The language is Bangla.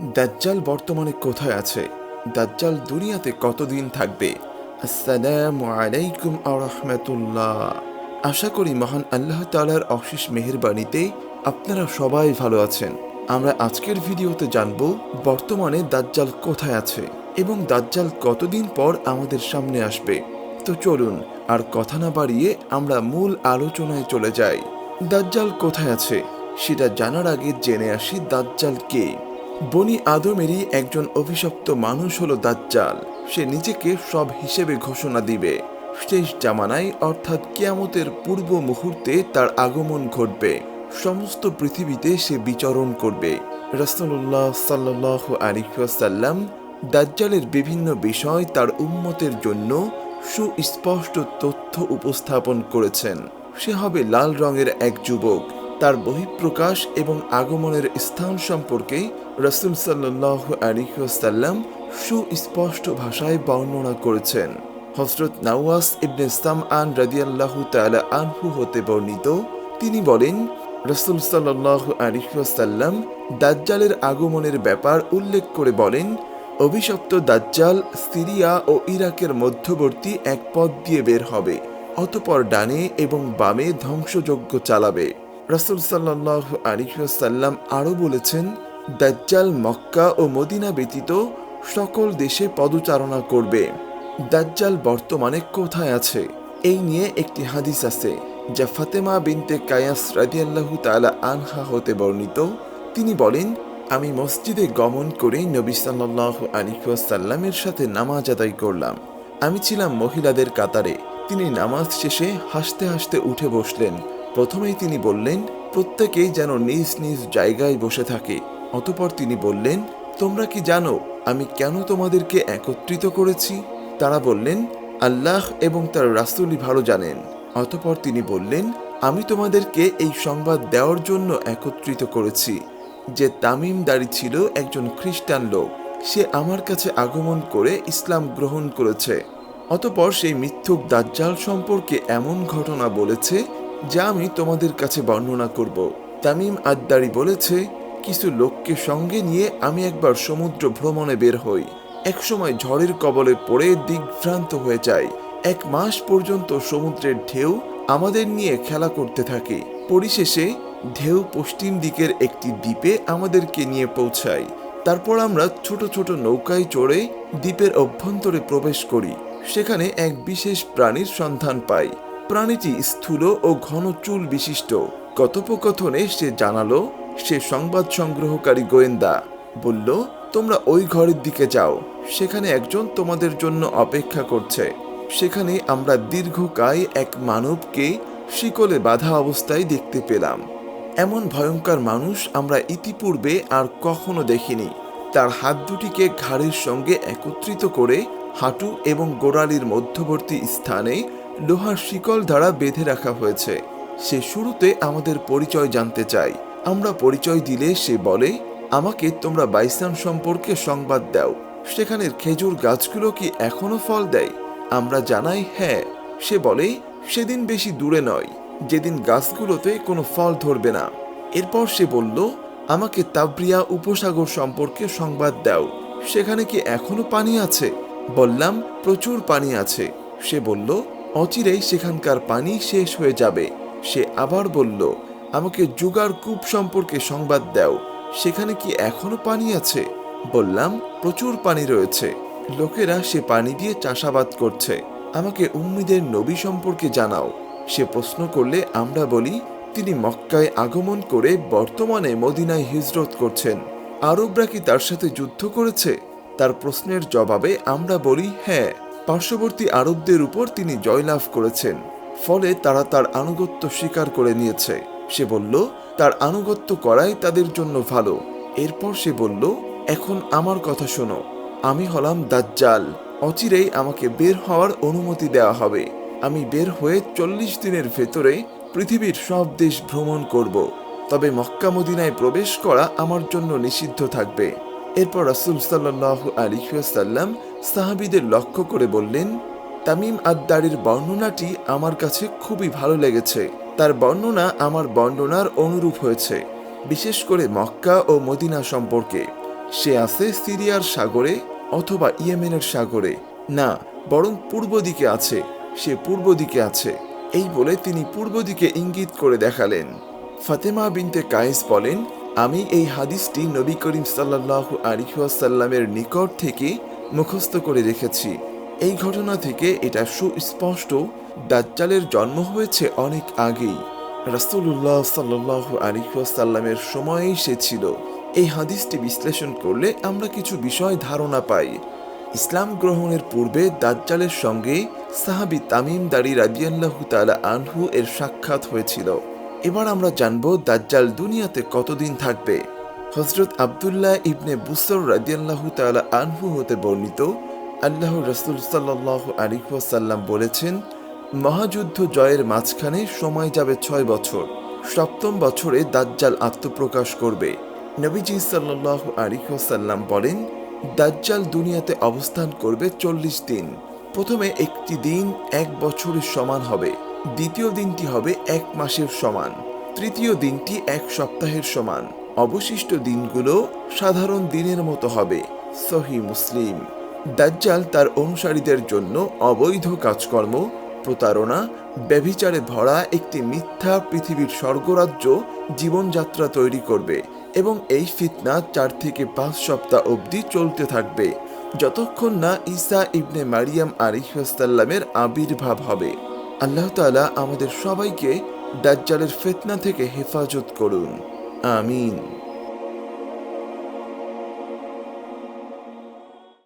দাজ্জাল বর্তমানে কোথায় আছে? দাজ্জাল দুনিয়াতে কতদিন থাকবে? আসসালামু আলাইকুম আ রাহমাতুল্লাহ। আশা করি মহান আল্লাহ তাআলার অশেষ মেহেরবানিতে আপনারা সবাই ভালো আছেন। আমরা আজকের ভিডিওতে জানব বর্তমানে দাজ্জাল কোথায় আছে এবং দাজ্জাল কতদিন পর আমাদের সামনে আসবে। তো চলুন আর কথা না বাড়িয়ে আমরা মূল আলোচনায় চলে যাই। দাজ্জাল কোথায় আছে সেটা জানার আগে জেনে আসি দাজ্জাল কে। বনি আদমেরই একজন অভিশপ্ত মানুষ হলো দাজ্জাল। সে নিজেকে সব হিসেবে ঘোষণা দিবে। শেষ জামানায় অর্থাৎ কিয়ামতের পূর্ব মুহূর্তে তার আগমন ঘটবে। সমস্ত পৃথিবীতে সে বিচরণ করবে। রাসূলুল্লাহ সাল্লাল্লাহু আলাইহি ওয়াসাল্লাম দাজ্জালের বিভিন্ন বিষয় তার উম্মতের জন্য সুস্পষ্ট তথ্য উপস্থাপন করেছেন। সে হবে লাল রঙের এক যুবক। তার বহিঃপ্রকাশ এবং আগমনের স্থান সম্পর্কে রাসূল সাল্লাল্লাহু আলাইহি ওয়াসাল্লাম সুস্পষ্ট ভাষায় বর্ণনা করেছেন। হযরত নাওয়াস ইবনে সামআন রাদিয়াল্লাহু তাআলা আনহু হতে বর্ণিত, তিনি বলেন, রাসূল সাল্লাল্লাহু আলাইহি ওয়াসাল্লাম দাজ্জালের আগমনের ব্যাপার উল্লেখ করে বলেন, অভিশপ্ত দাজ্জাল সিরিয়া ও ইরাকের মধ্যবর্তী এক পথ দিয়ে বের হবে, অতঃপর ডানে এবং বামে ধ্বংসযজ্ঞ চালাবে। রাসূল সাল্লাল্লাহু আলাইহি ওয়াসাল্লাম আরও বলেছেন, দাজ্জাল মক্কা ও মদিনা ব্যতীত সকল দেশে পদচারণা করবে। দাজ্জাল বর্তমানে কোথায় আছে এই নিয়ে একটি হাদিস আছে, যা ফাতেমা বিনতে কায়াস রাদিয়াল্লাহু তাআলা আনহা হতে বর্ণিত। তিনি বলেন, আমি মসজিদে গমন করে নবী সাল্লাল্লাহু আলাইহি ওয়াসাল্লামের সাথে নামাজ আদায় করলাম। আমি ছিলাম মহিলাদের কাতারে। তিনি নামাজ শেষে হাসতে হাসতে উঠে বসলেন। প্রথমেই তিনি বললেন, প্রত্যেকেই যেন নিজ নিজ জায়গায় বসে থাকে। অতঃপর তিনি বললেন, তোমরা কি জানো আমি কেন তোমাদেরকে একত্রিত করেছি? তারা বললেন, আল্লাহ এবং তার রাসূলই ভালো জানেন। অতঃপর তিনি বললেন, আমি তোমাদেরকে এই সংবাদ দেওয়ার জন্য একত্রিত করেছি যে তামিমদারি ছিল একজন খ্রিস্টান লোক। সে আমার কাছে আগমন করে ইসলাম গ্রহণ করেছে। অতঃপর সেই মিথ্যুক দাজ্জাল সম্পর্কে এমন ঘটনা বলেছে যা আমি তোমাদের কাছে বর্ণনা করব। তামিম আদ-দারি বলেছে, কিছু লোককে সঙ্গে নিয়ে আমি একবার সমুদ্র ভ্রমণে বের হই। একসময় ঝড়ের কবলে পড়ে দিগ্ভ্রান্ত হয়ে যাই। 1 মাস পর্যন্ত সমুদ্রের ঢেউ আমাদের নিয়ে খেলা করতে থাকে। পরিশেষে ঢেউ পশ্চিম দিকের একটি দ্বীপে আমাদেরকে নিয়ে পৌঁছায়। তারপর আমরা ছোট ছোট নৌকায় চড়ে দ্বীপের অভ্যন্তরে প্রবেশ করি। সেখানে এক বিশেষ প্রাণীর সন্ধান পাই। প্রাণীটি স্থূল ও ঘন চুল বিশিষ্ট। কথোপকথনে সে জানালো সে সংবাদ সংগ্রহকারী গোয়েন্দা। বলল, তোমরা ওই ঘরের দিকে যাও, সেখানে একজন তোমাদের জন্য অপেক্ষা করছে। সেখানে আমরা দীর্ঘকায় এক মানবকে শিকলে বাঁধা অবস্থায় দেখতে পেলাম। এমন ভয়ঙ্কর মানুষ আমরা ইতিপূর্বে আর কখনো দেখিনি। তার হাত দুটিকে ঘাড়ের সঙ্গে একত্রিত করে হাঁটু এবং গোড়ালির মধ্যবর্তী স্থানে লোহার শিকল দ্বারা বেঁধে রাখা হয়েছে। সে শুরুতে আমাদের পরিচয় জানতে চায়। আমরা পরিচয় দিলে সে বলে, আমাকে তোমরা বাইসান সম্পর্কে সংবাদ দাও। সেখানের খেজুর গাছগুলো কি এখনো ফল দেয়? আমরা জানাই, হ্যাঁ। সে বলে, সেদিন বেশি দূরে নয় যেদিন গাছগুলোতে কোনো ফল ধরবে না। এরপর সে বলল, আমাকে তাবরিয়া উপসাগর সম্পর্কে সংবাদ দাও। সেখানে কি এখনো পানি আছে? বললাম, প্রচুর পানি আছে। সে বলল, অচিরেই সেখানকার পানি শেষ হয়ে যাবে। সে আবার বলল, আমাকে জুগার কূপ সম্পর্কে সংবাদ দাও। সেখানে কি এখনো পানি আছে? বললাম, প্রচুর পানি রয়েছে। লোকেরা সে পানি দিয়ে চাষাবাদ করছে। আমাকে উম্মীদের নবী সম্পর্কে জানাও। সে প্রশ্ন করলে আমরা বলি, তিনি মক্কায় আগমন করে বর্তমানে মদিনায় হিজরত করছেন। আরবরা কি তার সাথে যুদ্ধ করেছে? তার প্রশ্নের জবাবে আমরা বলি, হ্যাঁ, পার্শ্ববর্তী আরবদের উপর তিনি জয়লাভ করেছেন। ফলে তারা তার আনুগত্য স্বীকার করে নিয়েছে। সে বলল, তার আনুগত্য করাই তাদের জন্য ভালো। এরপর সে বলল, এখন আমার কথা শোনো। আমি হলাম দাজ্জাল। অচিরেই আমাকে বের হওয়ার অনুমতি দেওয়া হবে। আমি বের হয়ে 40 দিনের ভেতরে পৃথিবীর সব দেশ ভ্রমণ করব। তবে মক্কা মদিনায় প্রবেশ করা আমার জন্য নিষিদ্ধ থাকবে। এরপর রাসূল সাল্লাল্লাহু আলাইহি ওয়াসাল্লাম সাহাবীদের লক্ষ্য করে বললেন, তামিম আদ-দারির বর্ণনাটি আমার কাছে খুবই ভালো লেগেছে। তার বর্ণনা আমার বর্ণনার অনুরূপ হয়েছে, বিশেষ করে মক্কা ও মদিনা সম্পর্কে। সে আছে সিরিয়ার সাগরে অথবা ইয়েমেনের সাগরে, না বরং পূর্ব দিকে আছে, সে পূর্ব দিকে আছে। এই বলে তিনি পূর্ব দিকে ইঙ্গিত করে দেখালেন। ফাতেমা বিনতে কায়েস বলেন, আমি এই হাদিসটি নবী করিম সাল্লাল্লাহু আলাইহি ওয়াসাল্লামের নিকট থেকে মুখস্থ করে রেখেছি। এই ঘটনা থেকে এটা সুস্পষ্ট, দাজ্জালের জন্ম হয়েছে অনেক আগেই, রাসূলুল্লাহ সাল্লাল্লাহু আলাইহি ওয়াসাল্লামের সময়েই সে ছিল। এই হাদিসটি বিশ্লেষণ করলে আমরা কিছু বিষয় ধারণা পাই। ইসলাম গ্রহণের পূর্বে দাজ্জালের সঙ্গে সাহাবী তামিম দারি রাদিয়াল্লাহু তাআলা আনহু এর সাক্ষাৎ হয়েছিল। এবার আমরা জানব দাজ্জাল দুনিয়াতে কতদিন থাকবে। হযরত আব্দুল্লাহ ইবনে বুসর রাদিয়াল্লাহু তাআলা আনহু হতে বর্ণিত, আল্লাহর রাসূল সাল্লাল্লাহু আলাইহি ওয়াসাল্লাম বলেছেন, মহাযুদ্ধ জয়ের মাঝখানে সময় যাবে 6 বছর। সপ্তম বছরে দাজ্জাল আত্মপ্রকাশ করবে। নবীজি সাল্লাল্লাহু আলাইহি ওয়াসাল্লাম বলেন, দাজ্জাল দুনিয়াতে অবস্থান করবে 40 দিন। প্রথমে একটি দিন 1 বছরের সমান হবে, দ্বিতীয় দিনটি হবে 1 মাসের সমান, তৃতীয় দিনটি 1 সপ্তাহের সমান, অবশিষ্ট দিনগুলো সাধারণ দিনের মতো হবে। সহিহ মুসলিম। দাজ্জাল তার অনুসারীদের জন্য অবৈধ কাজকর্ম, প্রতারণা, ব্যভিচারে ভরা একটি মিথ্যা পৃথিবীর স্বর্গরাজ্য জীবনযাত্রা তৈরি করবে এবং এই ফিতনা 4 থেকে 5 সপ্তাহ অবধি চলতে থাকবে, যতক্ষণ না ঈসা ইবনে মারিয়াম আলাইহিস সালামের আবির্ভাব হবে। আল্লাহ তাআলা আমাদের সবাইকে দাজ্জালের ফিতনা থেকে হেফাজত করুন। আমিন।